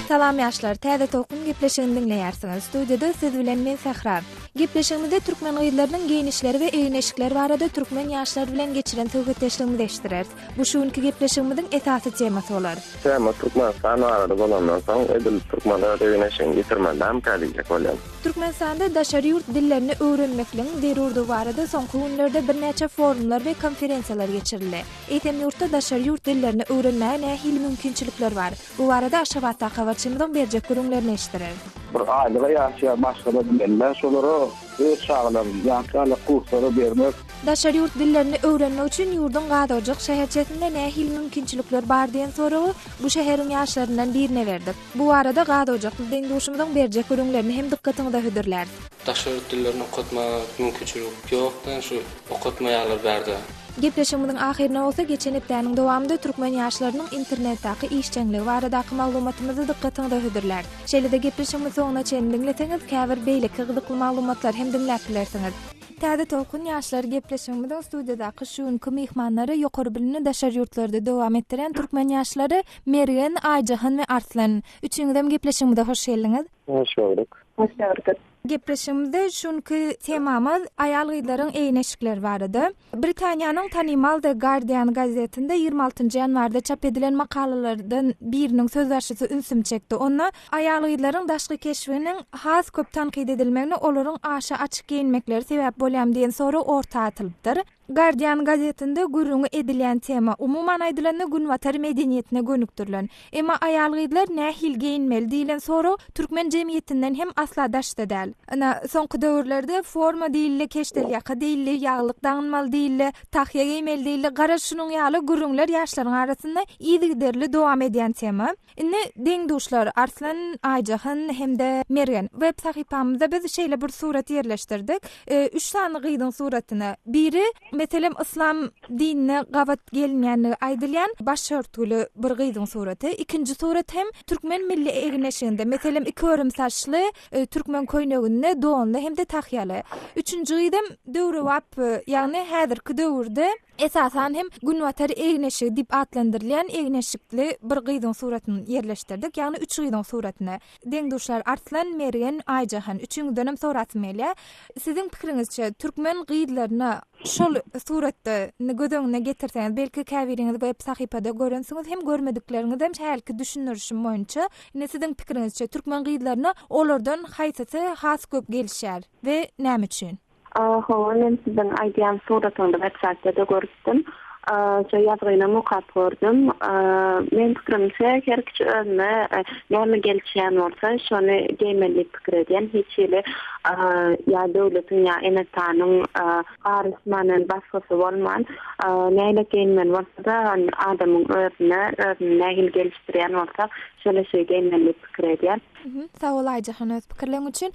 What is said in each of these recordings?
Salam ýaşlar, täze tokun gepleşigini dinleýärsiňiz. Studiýada siz bilen men Sahra. Gepleşigimizde türkmen gyýlarynyň geýnişleri we eýneşikleri barada türkmen ýaşlary bilen geçiren töhgetdeşligimizi eşdireriz. Bu şuňky gepleşigimiziň esasy temasy bolar. Tema Türkmenistan arada bolandan soň edil türkmenler eýneşiň getirmeden kälijek bolýar. Türkmenistanda daşary ýurt dillerini öwrenmekliň derurdy barada soňky günlerde birnäçe forumlar we konferensiýalar geçirildi. Eýtem ýurtda daşary ýurt dillerini öwrenmäge nähili mümkinçilikler bar. Bu barada Aşgabatda habarçymyzyň berjek görüňlerini eşdireriz. Bir aýlyga ýaşaýan başga diller şolary öz şaglaryny ýa-da kurslara bermek. Daşary ýurt dillerini öwrenmek üçin ýurdun gadajyk şäherçesinde nähili mümkinçilikler bar diýen soragy bu şäheriň ýaşlaryndan birine berdik. Bu arada gadajyk deňdoşumyzyň berjek görüňlerini hem dikkatiňizde hödürler. Daşary ýurt dillerini okutma mümkinçilik ýokdan şu okutmaýarlar berdi. Gepleşigimizin ahirine bolsa geçen hepdäniň dowamında türkmen ýaşlarynyň internetdäki işçenligi baradaky maglumatymyzy dikkatiňizde hödürler. Şeýle-de gepleşigimiz soňuna çenini dinleseňiz, käbir beýleki gyzykly maglumatlar hem dinläp bilersiňiz. Täze tokun ýaşlar gepleşigimizde studiýadaky şuňky mehmanlary ýokary bilimli daşary ýurtlarda dowam etdiren türkmen ýaşlary Mergen, Aýjahan we Arslan. Üçüňizem gepleşigimizde hoş geldiňiz. Hoş bulduk. Hoş gördük. Gepleşigimizde şuňky temamyz aýal gyýlaryň eýneşikleri barady. Britaniýanyň tanymal The Guardian gazetinde 26 ýanwarda çap edilen makalalardan biriniň sözbaşçysy ünsüm çekdi. Onda aýal gyýlaryň daşky keşfiniň has köp tanqid edilmegine olaryň aşa açyk giýinmekleri sebäp bolýar diýen soru orta atyldyr. Guardian gazetinde gurrungy edilen tema umuman aýdylanda gün watar medeniýetine gönükdirilen. Emma aýal gyýlar nähil giýinmeli diýilen soru türkmen jemgyýetinden hem asla daşdy däl. Ana soňky döwürlerde forma diýilli, keştel ýaka diýilli, ýaglyk daňmal diýilli, tahýa giýmeli diýilli, garaşynyň ýaly gurrunlar ýaşlaryň arasynda ýygyderli dowam edýän tema. Indi deňdoşlar Arslan, Aýjahan hemde Mergen web sahypamyzda biz şeýle bir surat ýerleşdirdik. 3 tane gyýdyň suratyny. Biri meselem İslam dinine gabat gelmeýänligi aýdylýan baş örtgüli bir gyýdyň suraty. Ikinji surat hem türkmen milli eýneşiginde meselem iki örüm saçly türkmen köýneginde donly hem de tahýaly. Üçüncü gyýdym döwri wap, ýagny häzirki döwürde esasan hem gün watar eýneşigi dip atlandyrylýan eýneşikli bir gyýdyň suratyny ýerleşdirdik. Ýagny 3 gyýdyň suratyny. Deňdoşlar Arslan, Mergen, Aýjahan üçüňi dönem soratmaýla. Siziň pikiriňizçe türkmen gyýdlaryna şol suratda gödöňüne getirseňiz, belki käbiriňiz web sahypada görensiňiz hem görmedikleriniz hem şäherki düşünürüşim boýunça. Ine siziň pikiriňizçe türkmen gyýdlaryna olardan haýsysy has köp gelişär we näme üçin? Men sizin aýdýan suratyňdy websaytda gördim. Şo ýazgyna mukat gördüm. Men pikirimçe her kiçi özüne näme gelişýän bolsa şonu geýmelik pikir edýän hiç ýeli ýa döwletiň ýa enetanyň garysmanyň başgasy bolman näme geýmen bolsa da adamyň özüne näme gelişdirýän bolsa şöyle şey geýmelik pikir edýän. Sağol Aýjahan öz pikirleň üçin.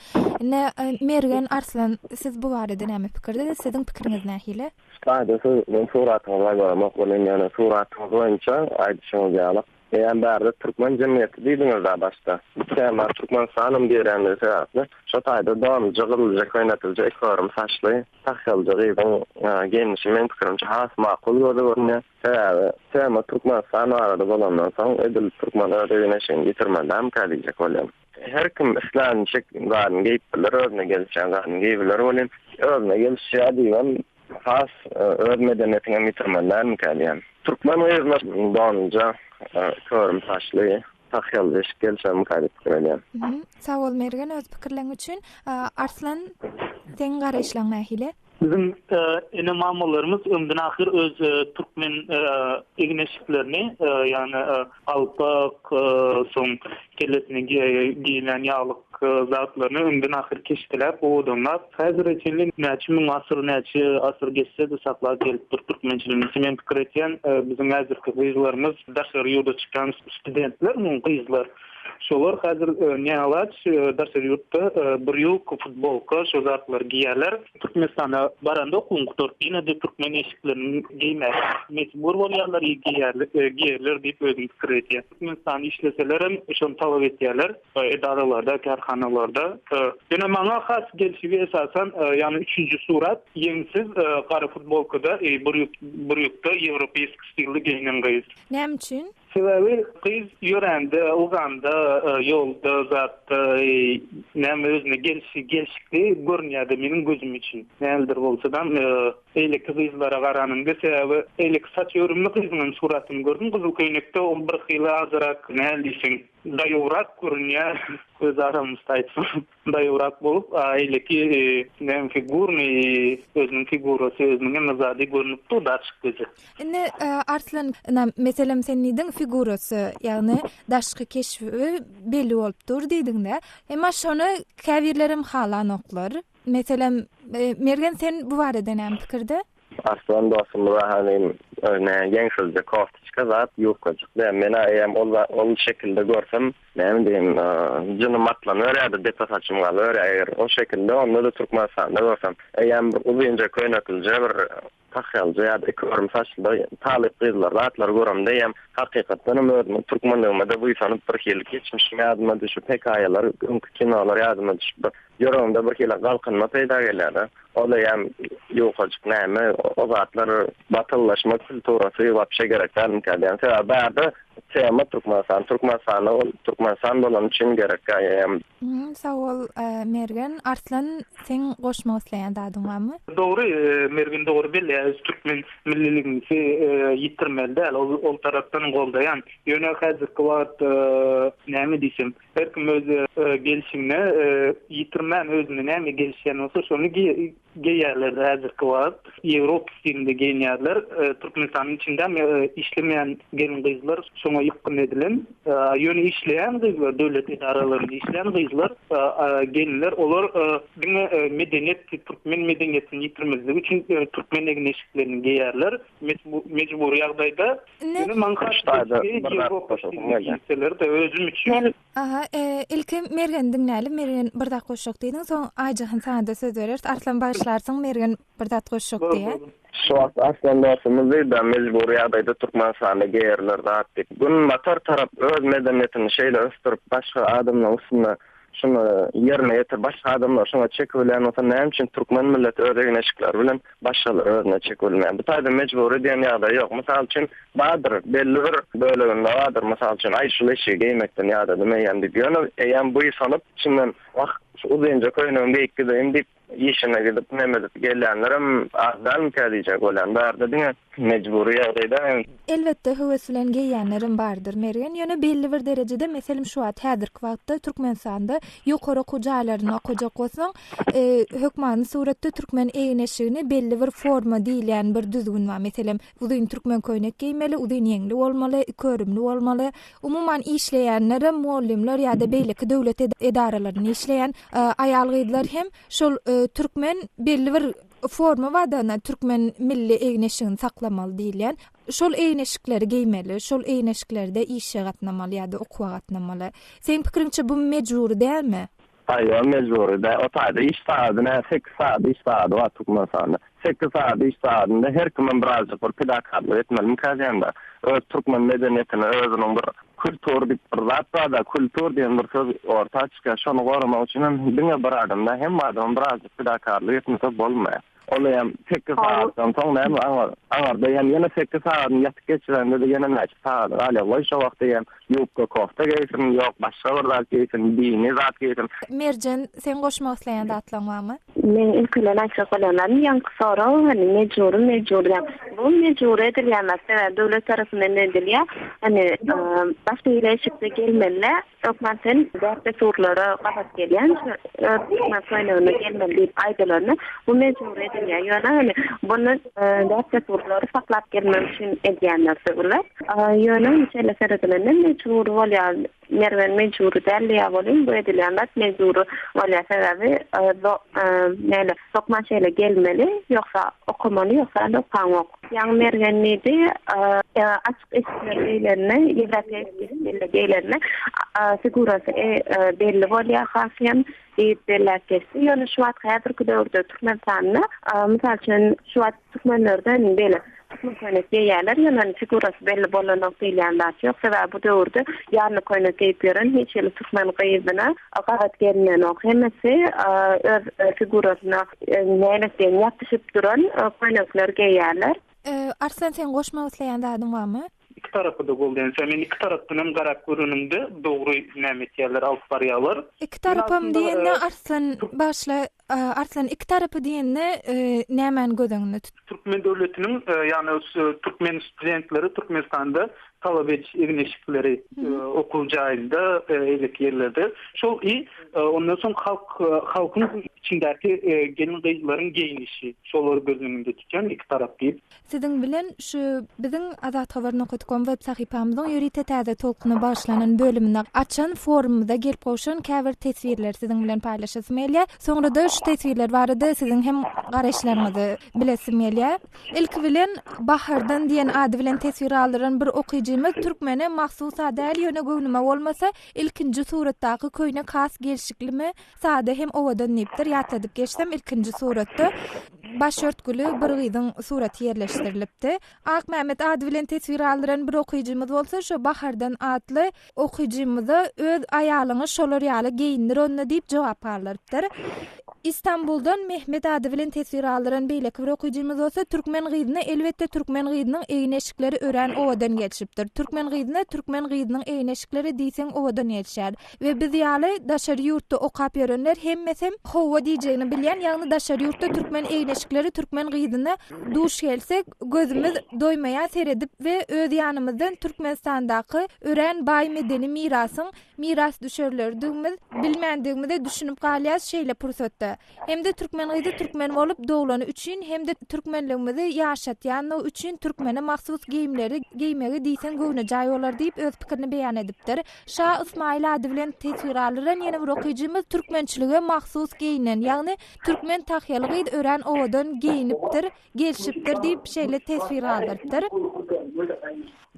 Mergen, Arslan, siz bu barada näme pikirde? Siziň pikiriňiz nähili? Ben suratyňyza garamak bolan ýa-ni suratyň boýunça aýdyşyňyz ýaly. Bärde türkmen jemgyýeti diýdiňiz başda. Tema Türkmenistanym diýenler sebäpli. Şo taýda dowam jygylýak oýnatylýar ekorum saçly, tahýaly gyýdyň genişi men pikirimçe has makul görünýär. Tema Türkmenistan arada bolandan soň edil türkmenler eýneşiň getirmeden kälijek bolýar. Her kim islan şeklinde geyip bilir, özüne gelişen geybiler bolýar. Özüne gelişýär diýen has öz medeniyetine getirmeden käliýär. Türkmen ýazma donja körüm taşly tahýaly gelişen käliýär. Sağ ol Mergen öz pikirleň üçin. Arslan, sen garaşlaň nähili? Bizim ene mamalarımız ömrün ahir öz Türkmen eýneşiklerini yani alpak son kellesine giyilen yağlık zatlarını ömrün ahir keştiler. O adamlar hazır içinli näçe asır geçse de saklap gelip Türkmençiliğimizi men pikir etýän bizim hazırki gyýylarymız daşary ýurda çykan studentler, gyýylar Şolar hazır nälaç darsy ýurtda bir ýok futbolka şu zatlar giýerler. Türkmenistana baranda okunktor ýene de türkmen eşiklerini giýmek mecbur bolýarlar giýerler diýip özüm pikir etýär. Türkmenistan işleselerem şonu talap etýärler edaralarda, karhanalarda. Ýene maňa has gelşigi esasen ýani 3-nji surat ýeňsiz gara futbolkada bir ýokda Ýewropeýsk stilde giýinen gyz. Näme üçin? Sebebi kız yörende, uganda, yolda zatda näme özüne gelşikli görünýärdi meniň gözüm üçin. Nädir bolsa-da eýle kızlara garanymda sebebi eýle saç örümli kıznyň suratyny gördüm. Gyzyl köýnekde ol bir hyly azyrak nälisin daýurak görünýär. Öz aramyzda aýtsam daýurak bolup eýleki näme figurny özüniň figurasy özüniň nazady görünüp turdy açyk gözi. Indi Arslan meselem sen diýdiň figurasy, ýagny daşky keşfi belli bolupdyr diýdiň-de. Emma şonu käbirlerim halan oklar. Meselem Mergen sen bu barada näme pikirde? Aslan dostum bu hani ýeňsizde koftiçka zat ýokajyk. Men aýam ol şekilde görsem, näme diýim, jynym atlanýar ýa-da deta saçym galar, o şekilde onda da Türkmenistanda görsem. Aýam uzunca köýnekilje bir tahyalja ýa-da körüm saçly talyp gyzlar, atlar görem diýem. Hakykatdan özüm türkmenligime de bu ýanyp bir hili geçmişim ýadyma düşüp hekaýalar, kinolar ýadyma düşüp ýörümde bir hili galkynma peýda gelýär. Ola ýam ýokajyk näme, o zatlar batyllaşma kulturasy wapşe gerekler imkanýan. Sebäbi tema Türkmenistan bolan üçin gerek ýa-da. Sag ol Mergen. Arslan sen goşmak isleýän dadyň barmy? Dogry, Mergen dogry bilýär. Türkmen milliligini ýitirmeli, ol tarapdan goldaýan. Ýöne häzirki wagt näme diýsem, her kim öz gelişine ýitirmän özüne näme gelişýän bolsa şonu giýerler häzirki wagt. Ýewrop stilinde giýerler. Türkmenistanyň içinde işlemeýän gelin gyzlar şoňa ýykyn edilen. Ýöne işleýän gyzlar, döwlet edaralaryny işleýän gyzlar, gelinler olar medeniýet, türkmen medeniýetini ýitirmezlik üçin türkmen egneşiklerini giýerler. Mecbur ýagdaýda ýöne manhaçda ýerler de özüm üçin. Ilki Mergen dinläli, Mergen bir dak goşok diýdiň, soň aýjyň sana da söz berer. Arslan başlarsyň, Mergen bir dak goşok diýär. Şu wagt aslında da mecbur ýagdaýda Türkmenistanda giýerler zatdyk. Bun matar tarap öz medeniýetini şeýle östürip başga adamlaryň üstüne şunu yerine yetir, başka adamlar şuna çekilen olsa näme üçin türkmen milleti öregin eşikler bilen başgalar özüne çekilmeýän. Bu taýda mecbur edýän ýagdaý ýok. Mysal üçin badyr belli bir böleginde badyr, mysal üçin aýşul eşigi giýmekden ýa-da dimeýän diýip ýöne eýen bu sanyp içinden uzunca köýneginde ikide diýip ýeşine gidip nemedip gelýänlerim azdan kädijek bolan barda diňe mecburi ýagdaýda. Elbetde höweslen giýenlerim bardyr Mergen. Ýöne belli bir derejede meselem şu wagt häzirki wagtda Türkmenistanda ýokary okujalarını okujak bolsaň, hökmany suratda türkmen eýneşigini belli bir forma diýilen bir düzgün bar. Meselem uzun türkmen köýnek giýmeli, uzun ýeňli bolmaly, körümli bolmaly. Umuman işleýänler, muallimler ýa-da beýleki döwlet edaralaryny işleýän aýal gyzlar hem şol türkmen belli bir forma wada türkmen milli eýneşigini saklamaly diýilen. Şol eýneşikleri giýmeli, şol eýneşiklerde işe gatnamaly ýa-da okuwa gatnamaly. Seň pikiriňçe bu mecbur dälmi? Aýa mecbur da. O taýda iş saatyna 8 saat iş saaty var Türkmenistanda. 8 saat iş saatynda her kimin birazjyk bir pedagogy etmeli imkanýanda. Öz türkmen medeniýetini özüniň bir kultur bir zat da kultur diýen bir söz orta çyka şonu goramak üçin diňe bir adamda hem adam birazjyk pedagogy etmese bolmaýar. Olayam 8 saatdan soň näme aňarda ýene 8 saatny ýatyp geçirende de ýene näçe saat hala goýşa wagtda ýokka kofta geysin, ýok başga bir zat geysin, dini zat geysin. Merjen, sen goşmak isleýän datlaň barmy? Men ilkile näçe golanlaryň ýanky soraw, hani mecbur diýär. Bu mecbur edilýän näse döwlet tarapyndan edilýär. Hani başga ýeşikde gelmeli, ökmentin däpde surlary gapat gelýän, ökmentin gelmeli diýip aýdylarny. Bu mecbur edilýär. Ýöne hani bunu däpde surlary saklap gelmek üçin edýänler söýler. Ýöne şeýle seredilende mecbur bolýar. Mergen mecbur dälýär bolýan, bu edilýänler mecbur bolýar sebebi näle sokma şeýle gelmeli, ýoksa okumaly, ýoksa okumak. Yang mergeniydi açık eskilerine, yedek eskilerine sigurası belli bolýar hasyan belläkesi. Ýöne şu wagt häzirki döwürde Türkmenistan'da misal üçin şu wagt Türkmenlerden beli Türkmenistanda ýerler ýöne sigurası belli bolanok diýilýär. Ýoksa bu döwürde ýarny koynak geýip ýören hiç ýyly Türkmen gyýybyna garat gelmän ok hemmesi öz sigurasyna näleşen ýatyşyp duran koynaklar geýýärler. Arslan sen goşmak isleýän dadym barmy? İki tarafı da golden. Men iki tarapdan hem garap görünümde dogry nämetýärler alyp barýarlar. İki tarapam diýende Arslan başla Arslan iki tarapy diýende nämen gödüňde Türkmen döwletiniň ýani Türkmen studentleri Türkmenistanda talap egneşikleri okul jaýynda eýlek ýerlerde. Şol ondan soň halkyň içindäki gelin gyýlaryň geýnişi şolary gözleminde tutýan iki tarap diýip. Siziň bilen şu biziň Azat Habaryny okutgan web sahypamyzyň ýörite täze tolkuny başlanan bölümine açan forumda gelip goşan käbir tesvirler siziň bilen paýlaşasymylýar. Soňra da şu tesvirler barada siziň hem garaşlaryňyzy bilesimylýar. İlk bilen Bahardan diýen ady bilen tesvir aldyran bir okyjymyz türkmene mahsus adal ýöne göwnüme bolmasa ilkinji suratdaky köýne has gelşiklimi sade hem owadan nepdir ýatladyp geçsem ilkinji suratda başörtgülü bir gyzyň suraty ýerleşdirilipdi. Ak Mehmet ady bilen tesvir aldyran bir okyjymyz bolsa şu Bahardan adly okyjymyzy öz aýalyny şolar ýaly geyindir onda diýip jogap aldyrypdyr. İstanbul'dan Mehmet ady bilen tesvir aldyran beýleki bir okyjymyz bolsa türkmen gyzyny elbetde türkmen gyzynyň eýneşikleri ören owadan geçipdir. Türkmen gyzynyň eýneşikleri diýseň owadan geçýär we biz ýaly daşary ýurtda okap ýörenler hemmesem howa diýjegini bilýän ýagny daşary ýurtda türkmen eýneşikleri türkmen gyzyny duş gelsek gözümüz doýmaýar seredip we öz ýanymyzdan Türkmenistandaky ören baý medeni miras düşerler diýimiz bilmändigimizi düşünüp galýar şeýle pursatda. Hem de Türkmen gyzy türkmen bolup dowlany üçin hem de türkmenligimizi ýaşatýan üçin türkmene mahsus giyimleri giymegi diýsen göwne jaý bolar diýip öz pikirini beýan edipdir. Şah Ismail ady bilen tesvir aldyran ýene bir okyjymyz türkmençilige mahsus giyinen ýagny türkmen tahyýalygy ören owadan giyinipdir, gelşipdir diýip şeýle tesvir aldyrypdyr.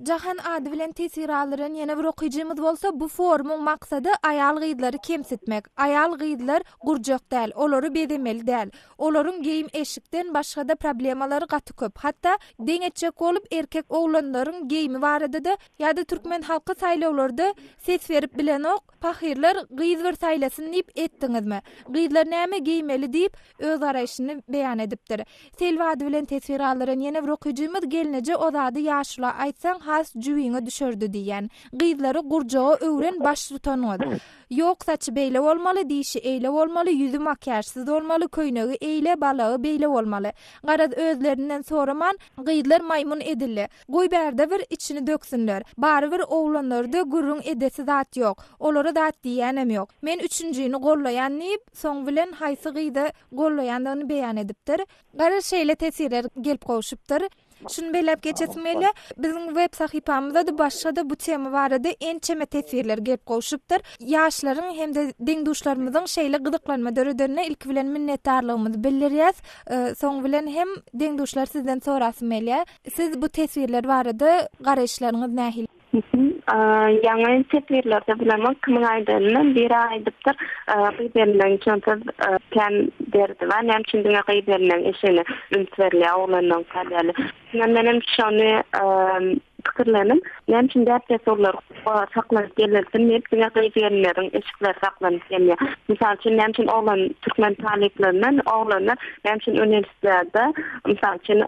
Jahan ady bilen tesvir aldyran ýene bir okyjymyz bolsa bu forumyň maksady aýal gyzlary kemsitmek. Aýal gyzlar gurjak däl, olary bedemeli däl. Olaryň geyim eşikden başga da problemalary gaty köp. Hatda deňetjek bolup erkek oglanlaryň geyimi barada da ýa-da türkmen halky saýlawlarda ses berip bilen ok pahirler gyz bir saýlasyn diýip etdiňizmi? Gyzlar näme giymeli diýip öz araýşyny beýan edipdir. Selwa ady bilen tesvir aldyran ýene bir okyjymyz gelneje o zady ýaşla aýtsaň has jüwiňe düşerdi diýen. Gyzlary gurjaga öwren baş tutanyňyz. Ýok saçy beýle bolmaly, dişi eýle bolmaly, ýüzi makiyajsyz bolmaly, köýnegi eýle, balagy beýle bolmaly. Garaz özlerinden soraman gyzlar maymun edilli. Goý bärde bir içini döksinler. Bary bir oglanlarda gurrun edesi zat ýok. Olara zat diýenem ýok. Men üçünjüni gollaýan diýip soň bilen haýsy gyzda gollaýandygyny beýan edipdir. Garaz şeýle tesirler gelip gowşupdyr. Şunu belläp geçesmeli. Bizim web sahypamyzda da başga da bu tema barada ençeme tesirler gelip gowşupdyr. Ýaşlaryň hem de deňduşlarymyzyň şeýle gyzyklanma döredine ilk bilen minnetdarlygymyzy bildirýäs. Soň bilen hem deňduşlar sizden sorasmeli. Siz bu tesirler barada garaşlaryňyz nähil? Ýa-ni tesirlerde bilemek kimin aýdynyň biri aýdypdyr. Gyýberlen çonta kan berdi we näme üçin diňe gyýberlen eşini ümtverli oglanyň kadary. Menem şonu pikirlenim. Näme üçin däpde sorular saklanyp gelýärsin, hep diňe gyýberleriň eşikler saklanyp gelýär. Misal üçin näme üçin oglan türkmen taliplerinden oglanlar näme üçin üniversitelerde misal üçin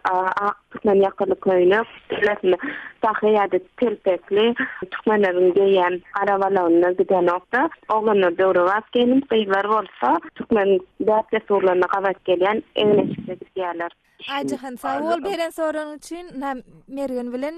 türkmen ýakyly köýüne biletini tahyýady telpekli türkmenleriň geýen arabalaryna giden nokta oglanlar döwre wagt gelip gyýbar bolsa türkmen däpde sorularına gabat gelýän eňleşikler diýerler. Aýjahan sag bol beren soran üçin Mergen bilen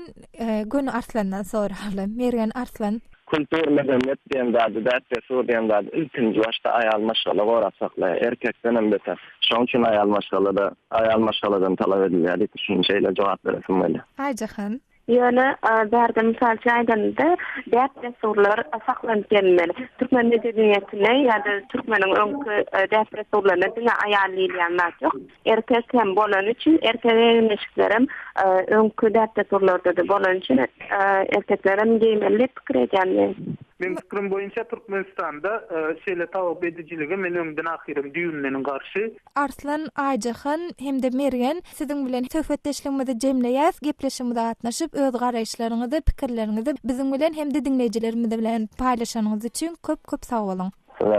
Gönü Arslandan soralım. Mergen Arslan. Kültür medeniyet diýende däpde soru diýende ilkinji başda aýal maşgala gorasakla erkekden hem beter. Şoň üçin aýal maşgaladan talap edilýär diýip düşünjeyle jogap beresim bolýar. Aýjahan Ýöne bärde misal çaýdanda däp resurlar saklanyp gelmeli. Türkmen medeniýetine ýa-da türkmeniň öňkü däp resurlaryna diňe aýarlaýan ýok. Erkek hem bolan üçin erkeklerin eşiklerim öňkü däp resurlarda da bolan üçin erkeklerim geýmeli pikir edýän. Men fikrim boýunça Türkmenistanda şeýle tawap edijiligi men öňden ahyrum düýünleriň garşy. Arslan Aýjahan hemde Mergen siziň bilen söhbetdeşligimizi jemleýäs, gepleşigimizde gatnaşyp öz garaýşlaryňyzy, pikirleriňizi biziň bilen hemde dinleýijilerimiz bilen paýlaşanyňyz üçin köp sag bolun.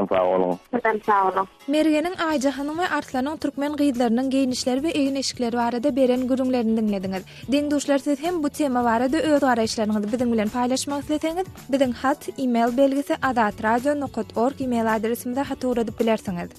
Sağ olun. Mergenin Aýjahanyň we Arslanyň türkmen gyzlarynyň geýnişleri we eýneşikleri barada beren gürüňlerini dinlediňiz. Deňdoşlar siz hem bu tema barada öz garaýşlaryňyzy biziň bilen paýlaşmak isleseňiz, biziň hat, e-mail belgisi adatradio.org e-mail adresimizde hat uradyp bilersiňiz.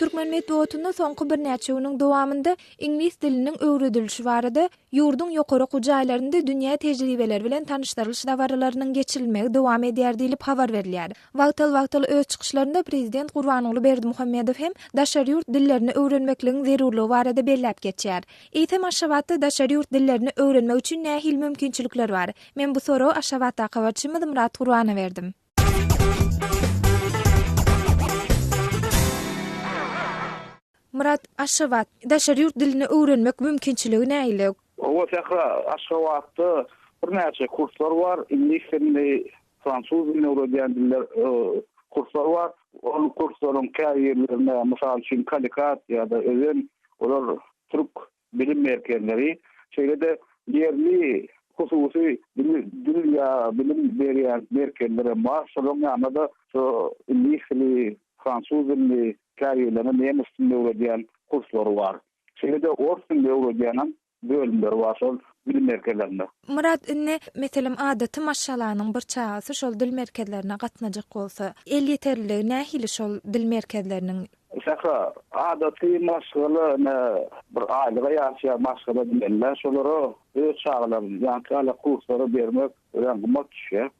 Türkmen medeniýetinde soňky bir näçe ýylyň dowamında ingliz diliniň öwredilişi barada ýurdun ýokary gujaýlarynda dünýä tejribeleri bilen tanışdyrylyş dawarlarynyň geçirilmegi dowam edýär diýilip habar berilýär. Wagtal öz çykyşlarynda prezident Gurbanuly Berdimuhammedow hem daşary ýurt dillerini öwrenmekligiň zerurlygy barada belläp geçýär. Eýtem Aşgabatda daşary ýurt dillerini öwrenmek üçin nähil mümkinçilikler bar? Men bu sorawy Aşgabatda habarçymyz Murat Gurbana berdim. Murat, Aşgabat daşary ýurt dilini öwrenmek mümkinçiligi näile? O täkra Aşgabatda bir näçe kurslar bar, ingliz dilini, fransuz dilini öwrenýän diller kurslar bar. O kurslaryň käýerlerine mysal üçin Kalikat ýa-da özen olar türk bilim merkezleri şeýle-de ýerli hususy dil ýa bilim berýän merkezlere maşallah ýa-da ingliz dili, fransuz dilini käýerlerine nemes dilini öwrenýän kurslar bar. Şeýle-de ors dilini öwrenýän bölümler bar şol bilim merkezlerinde. Murat, meselem adaty maşalanyň bir çagasy şol dil merkezlerine gatnajak bolsa, el ýeterligi nähili şol dil merkezleriniň? Şaka adaty maşgala bir aýlyga ýaşaýan maşgala diýenler şolary öz çağlaryň ýa-da kurslary bermek öňe düşýär.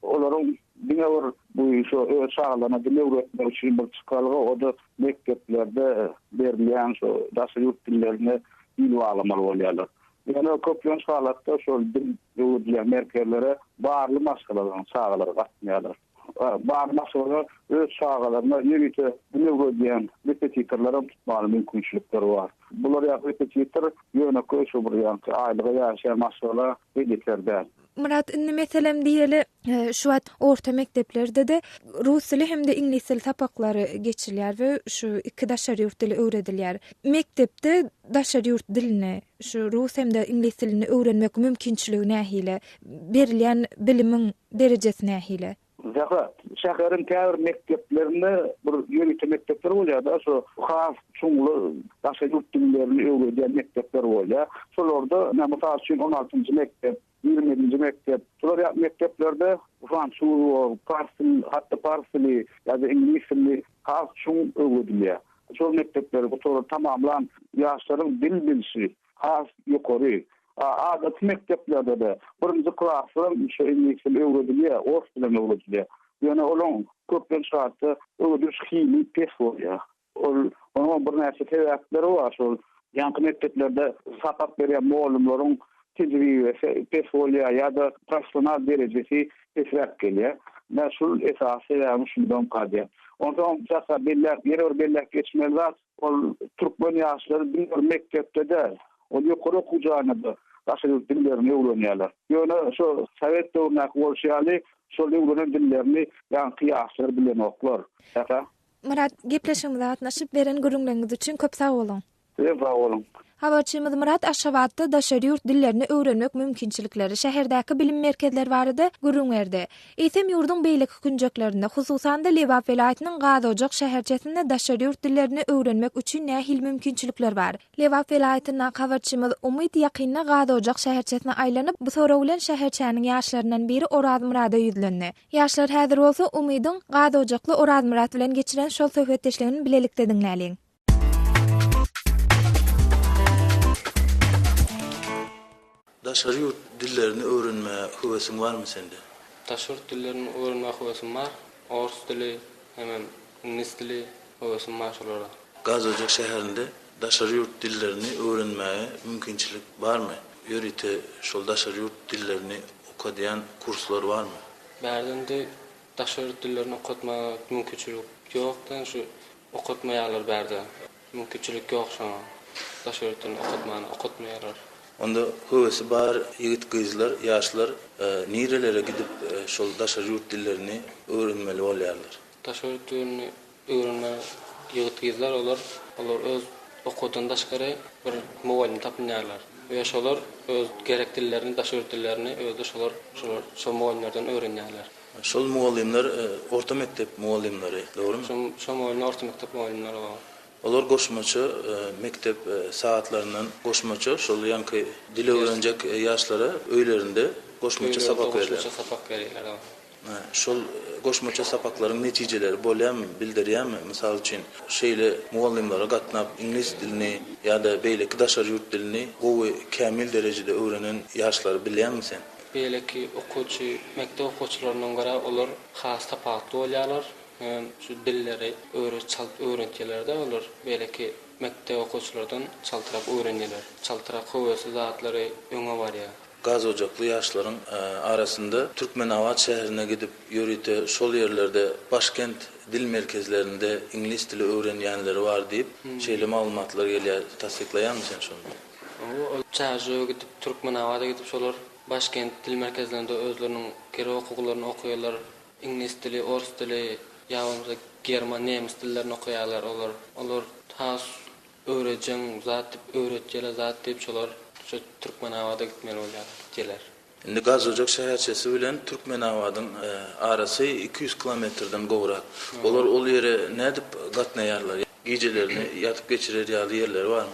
Olaryň diňe bu şu öz çağlaryna dil öwretmek üçin bir çykalygy o da mekteplerde berilýän şu daşary ýurt dillerini ýylyp almaly bolýarlar. Ýani köplen halatda şol dil öwredilýän merkezlere barly maşgalaryň çağlary gatnaýarlar. Bar maşgala öz çağlaryna ýerite dil öwredilýän repetitorlaryň tutmaly mümkinçilikleri bar. Bular ýa repetitor ýöne köşe bir ýa-da aýlyga ýaşaýan maşgala editlerden. Murat, meselem diýeli şu wagt orta mekteplerde de rus dili hem de ingliz dili tapaklary geçilýär we şu iki daşary ýurt dili öwredilýär. Mektepde daşary ýurt dilini, şu rus hem de ingliz dilini öwrenmek mümkinçiligi nähile? Berilýän bilimiň derejesi nähile? Şäherin käbir mekteplerinde bir ýönetim mektepleri bolýar da, şu has çuňly daşary ýurt dillerini öwredýän mektepler bolýar. Şolarda mesela 16-njy mektep, 20-nji mektep, şolar mekteplerde fransuz, farsy, hatda farsy ýa-da ingliz dilini has çuň öwredilýär. Şol mektepler bu tory tamamlan ýaşlaryň dil bilişi has ýokary. Adaty mekteplerde de birinji klasdan şu ingliz dili öwredilýär, ors dilini öwredilýär. Ýöne olaň köplen şartda öwrediş hili pes bolýar. Onun bir näçe sebäpleri bar. Şol ýanky mekteplerde sapap berýän muallimlaryň tecrübesi pes bolýar ýa-da professional derejesi pesrek gelýär. Näşul esasy ýa-da şundan gadýar. Ondan çaqa belläk geçmeli zat, ol türkmen ýaşlary bir mektepde de o ýokary gujaýynda daşary dillerini öwrenýärler. Ýöne şu Sowet döwrüne bolşýaly şol öwrenen dillerini ýa-da ýaşlar bilen oklar. Murat, gepleşigimizde gatnaşyp beren gürüňleriňiz üçin köp sag bolun. Sag bolun. Habarçymyz Murat Aşgabatda daşary ýurt dillerini öwrenmek mümkinçilikleri şäherdäki bilim merkezleri barada gürüň berdi. Eýtem ýurdun beýleki günjeklerinde, hususan da Lewap welaýatynyň Gazojak şäherçesinde daşary ýurt dillerini öwrenmek üçin nähil mümkinçilikler bar. Lewap welaýatynyň habarçymyz Umyt ýakynda Gazojak şäherçesine aýlanyp, bu soraw bilen şäherçäniň ýaşlaryndan biri Oraz Murada ýüzlendi. Ýaşlar häzir bolsa Umydyň Gazojakly Oraz Murat bilen geçiren şol söhbetdeşligini bilelikde dinläliň. Daşary ýurt dillerini öwrenme höwesiň barmy sende? Daşary ýurt dillerini öwrenme höwesim bar. Ors dili, hem ingliz dili höwesim bar şolara. Gazojak şäherinde daşary ýurt dillerini öwrenmäge mümkinçilik barmy? Ýörite şol daşary ýurt dillerini okadýan kurslar barmy? Bärdinde daşary ýurt dillerini okutmak mümkinçilik ýokdan şu okutmaýarlar bärde. Mümkinçilik ýok şoňa. Daşary ýurtlaryny okutmaýarlar. Onda hövesi bar ýigit gyzlar, ýaşlar nirelere gidip şol daşary ýurt dillerini öwrenmeli bolýarlar. Daşary ýurt dillerini öwrenme ýigit gyzlar olar öz okudan daşgary bir mugallim tapynýarlar. Ve şolar öz gerek dillerini, daşary ýurt dillerini özde şolar şol mugallimlerden öwrenýärler. Şol mugallimler orta mektep mugallimleri, dogrymy? Şol mugallimler orta mektep mugallimleri bar. Olar goşmaçy mektep saatlarynyň goşmaçy şol ýanky dil öwrenjek ýaşlara öýlerinde goşmaçy sapak berýärler. Şol goşmaçy sapaklaryň netijeleri bolýarmy, bildirýärmi? Mysal üçin şeýle mugallimlere gatnap ingliz dilini ýa-da beýleki daşary ýurt dilini gowy kämil derejede öwrenen ýaşlar bilýärmi sen? Beýleki okuwçy, mektep okuwçylarynyň gara olar has tapakly bolýarlar. Şu dilleri öğrentilerde olur. Belki mektep okuwçylardan çaltırap öğrenýärler. Çaltırap howasy zatları öňe barýar. Gaz ocaklı ýaşlaryň arasynda Türkmenawat şäherine gidip ýörite şol ýerlerde Başkent dil merkezlerinde ingliz dili öwrenýänleri bar diýip şeýle maglumatlar gelýär. Tasdiklaýarmy sen şonu? O çäherine gidip Türkmenawata gidip şolar Başkent dil merkezlerinde özleriniň gerek okuklaryny okuýarlar. İngliz dili, orus dili, ýa-da german, nemis dillerini okuýarlar. Olar has öwrejen zat öwretýärler zat diýip şolar şu Türkmenawada gitmeli bolýar. Indi Gaz Ocak şäherçesi bilen Türkmenawadyň arasy 200 kilometrden gowrak. Olar ol ýere nädip gatnaýarlar? Gejelerini ýatyp geçirer ýerler barmy?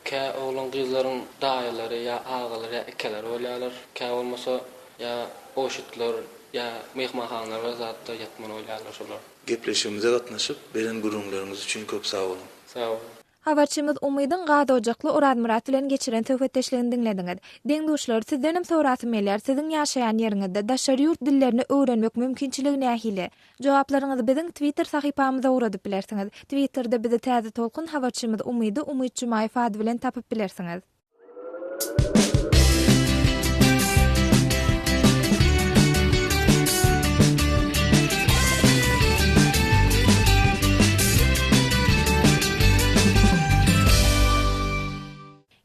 Kä oglan gyzlaryň daýalary ýa agalary ýa ekeler bolýarlar. Kä bolmasa ýa oşutlar ýa mehmanxanalara zatda ýatmaly bolýarlar şolar. Gepleşigimize gatnaşyp beren gurulmalarynız üçin köp sag bolun. Sag bolun. Habarçymyz Umydyň Gada Ojakly Orad Murat bilen geçiren söhbetdeşligini dinlediňiz. Deňduşlar, sizdenim soraty meler siziň ýaşaýan ýeriňizde daşary ýurt dillerini öwrenmek mümkinçiligi nähili? Jogaplaryňyzy biziň Twitter sahypamyza uradyp bilersiňiz. Twitterda bizi täze tolkun habarçymyz Umydy Jumaýew ady bilen tapyp bilersiňiz.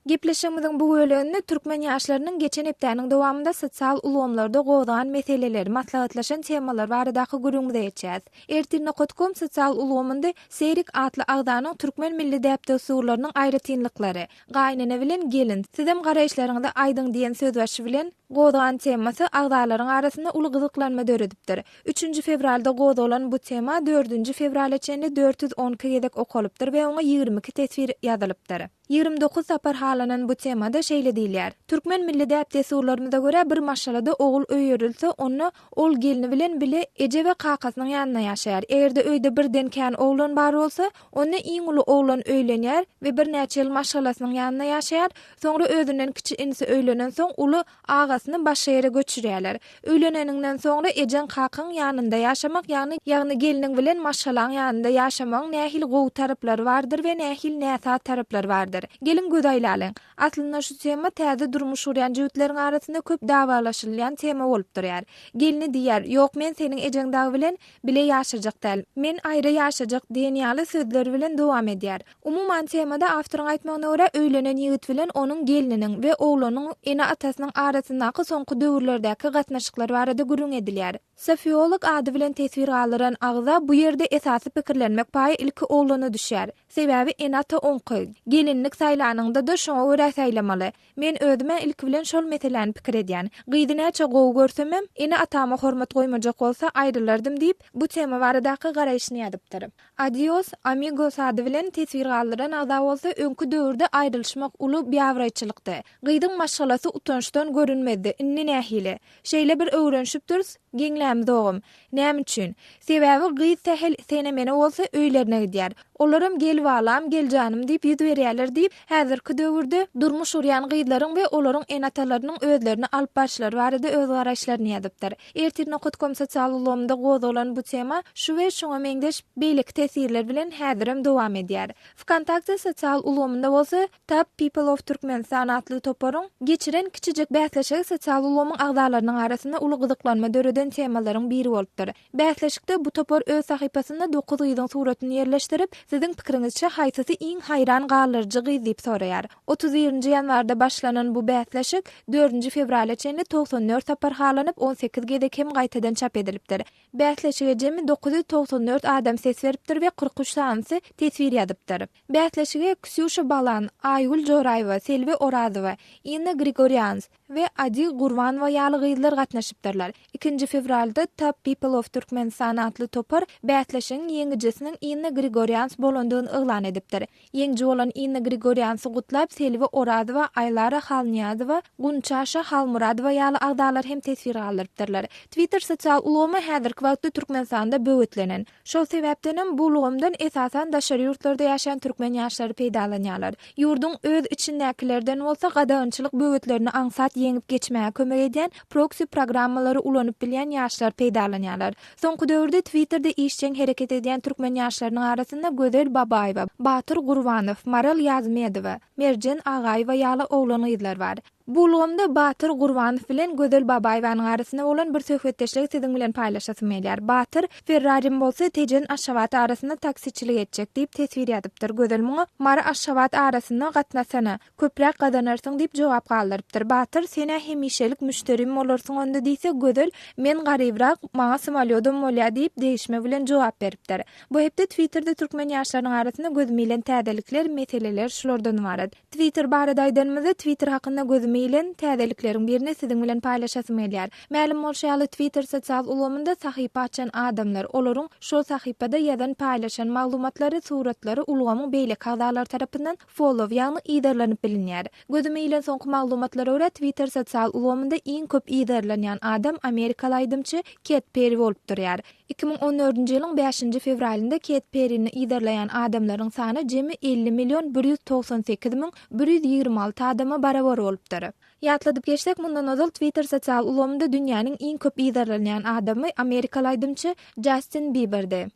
Gepleşigimiziň bu bölüminde türkmen ýaşlarynyň geçen hepdäniň dowamında sosial ulgamlarda gowdagan meseleler, maslahatlaşan temalar baradaky gürüňde geçýär. Ertirne.com sosial ulgamynda Serik atly agdanyň türkmen milli däpdäsürleriniň aýratynlyklary, gaýnana bilen gelin, sizem garaýşlaryňyzda aýdyň diýen sözbaşy bilen gowdagan temasy agdalaryň arasynda uly gyzyklanma döredipdir. 3 fevralda gowdalan bu tema 4 fevralçe 412 gedek okalypdyr we oňa 22 tesvir ýazylypdyr. 29 sapar halanan bu temada şeýle diýilýär. Türkmen milli däpdäsürlerine göre bir maşalada ogul öýürilse, onu ol gelini bilen bile eje we kakasynyň ýanyna ýaşaýar. Egerde öýde birden kän oglan bar bolsa, onu iň uly oglan öýlenýär we bir näçe ýyl maşalasynyň ýanyna ýaşaýar. Soňra özünden kiçi insi öýlenen soň uly agasyny başga ýere göçürýärler. Öýleneninden soňra ejen kakyň ýanynda ýaşamak, ýagny geliniň bilen maşalaň ýanynda ýaşamagyň nähil gowy taraplary bardyr we nähil näsat taraplary bardyr. Gelin gödaýlalyň. Aslynda şu tema täze durmuş urýan jüwütleriň arasynda köp dawalaşylýan tema bolup durýar. Gelini diýär, "Ýok, men seniň ejeňdäki bilen bile ýaşajak däl. Men aýra ýaşajak" diýen ýaly sözleri bilen dowam edýär. Umuman temada awtoryň aýtmagyna görä öýlenen ýigit bilen onuň gelininiň we oglanyň ene atasynyň arasyndaky soňky döwürlerdäki gatnaşyklary barada gürüň edilýär. Sofiolog ady bilen tesvir alyran agza bu ýerde esasy pikirlenmek paýy ilki oglana düşýär. Sebäbi ene ata oňky. Gelinlik saýlanyňda da şoňa görä saýlamaly. Men özüme ilki bilen şol meseleni pikir edýän. Gyýdynäçe gowy görsemem, ene atama hormat goýmajak bolsa aýrylardym diýip bu tema baradaky garaýşyny ýadypdyr. Adios amigos ady bilen tesvir alyran agza bolsa öňkü döwürde aýrylşmak uly biýawraýçylykdy. Gyýdyň maşgalasy utançdan görünmedi. Inni nähili. Şeýle bir öwrenşipdir. Giňläm dogum. Näme üçin? Sebäbi gyz sähel senemene bolsa öýlerine gidýär. Olaram gelip alam, geljanym diýip ýüz berýärler diýip häzirki döwürde durmuş urýan gyzlaryň we olaryň enatalarynyň özlerini alyp başlary barada öz garaşlaryny ýazypdyr. Ertirnokot.com sosial ulgamda gozalan bu tema şu we şoňa meňdeş beýlik tesirler bilen häzirim dowam edýär. Vkontakte sosial ulgamda bolsa Top People of Turkmenistan atly toparyň geçiren kiçijek bäsleşik sosial ulgamyň agdalarynyň arasynda uly gyzyklanma döreden temalaryň biri bolupdyr. Bäsleşikde bu topar öz sahypasynda 9 gyzyň suratyny ýerleşdirip siziň pikiриňizçe haýsysy iň haýran galyrjy gyz diýip soraýar. 31-nji ýanwarda başlanan bu bäsleşik 4-nji fevraля çenli 94 tapar halanyp 18 gedekem gaýtadan çap edilipdir. Bäsleşige jemi 994 adam ses beripdir we 43 sanyny tesvir ýadypdyr. Bäsleşige Ksyusha Balan, Aygul Joraýewa, Selvi Orazowa, Inna Grigorians we Adi Gurvanova ýaly gyzlar gatnaşypdyrlar. 2-nji fevralda Top People of Turkmenistan atly topar bäsleşigiň ýeňijesiniň Inna Grigorians bolandygyny eglan edipdir. Ýeňji bolan Inna Grigoriansy gutlap Selvi Orazowa, Aylara Halniýazowa, Gunçaşa Halmuradowa ýaly agdalar hem tesvir galypdyrlar. Twitter sosial ulgamy häzirki wagtda Türkmenistanda böwütlenen. Şol sebäpden bu ulgamdan esasan daşary ýurtlarda ýaşaýan türkmen ýaşlary peýdalanýarlar. Ýurduň öz içindekilerden bolsa gadaňçylyk böwütlerini aňsat ýeňip geçmäge kömek edýän proxy programmalary ulanyp bilýän ýaşlar peýdalanýarlar. Soňky döwürde Twitter'de işçiň hereket edýän türkmen ýaşlarynyň arasynda Gözel Babaýewa, Batyr Gurwanow, Maral Ýazmedowa, Merjen Agaýewa ýaly oglan gyzlar bar. Bu ulgamda Batyr Gurwanow bilen Gözel Babaýewanyň arasynda bolan bir söhbetdeşlik siziň bilen paýlaşasym gelýär. Batyr Ferrarim bolsa tejen Aşgabat arasynda taksiçilik etjek diýip tesvir ýadypdyr. Gözel muňa "Mara Aşgabat arasynda gatnaşana, köpräk gadanarsyň" diýip jogap galdyrypdyr. Batyr "Sene hemişelik müşterim bolarsyň onda" diýse, Gözel "Men garybyrak, maňa samolyodum bolýar" diýip değişme bilen jogap beripdir. Bu hepde Twitter'de türkmen ýaşlarynyň arasynda gözümilen täzelikler, meseleler şulardan barat. Twitter barada aýdanmyzda Twitter hakynda gözümilen täzelikleriň birini siziň bilen paýlaşasym gelýär. Mälim bolşaly Twitter sosial ulgamynda sahypa açan adamlar olaryň şol sahypada ýadan paýlaşan maglumatlary, suratlary ulgamyň beýlik agdalar tarapyndan follow ýagny iýderlenip bilinýär. Gözümilen soňky maglumatlara görä Twitter sosial ulgamynda iň köp iýderlenýän adam Amerikaly aýdymçy Katy Perry bolup durýar. 2014-nji ýylyň 5-nji fevralynda Katy Perryni iýderleýän adamlaryň sany jemi 50.198.126 adama barabar bolupdyr. Ýatladyp geçsek, mundan ozal Twitter sosial ulgamynda dünýäniň iň köp iýderlenýän adamy Amerikaly aýdymçy Justin Bieber'di.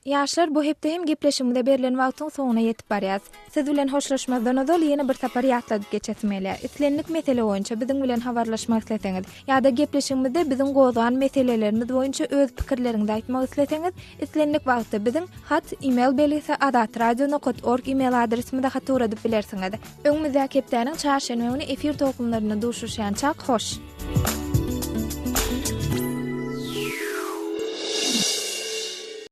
Ýaşlar, bu hepde hem gepleşimde berilen wagtyň soňuna ýetip barýas. Siz bilen hoşlaşmazdan ozal ýene bir tapar ýatladyp geçesim gelýär. Islenlik mesele boýunça biziň bilen habarlaşmak isleseňiz ýa-da gepleşimde biziň gozan meselelerimiz boýunça öz pikirleriňizi aýtmak isleseňiz, islenlik wagtda biziň hat, e-mail belgisi adatradio.org e-mail adresimizde hat uradyp bilersiňiz. Öňümizde hepdeniň çarşembe efir toplumlaryna duşuşýan çak hoş.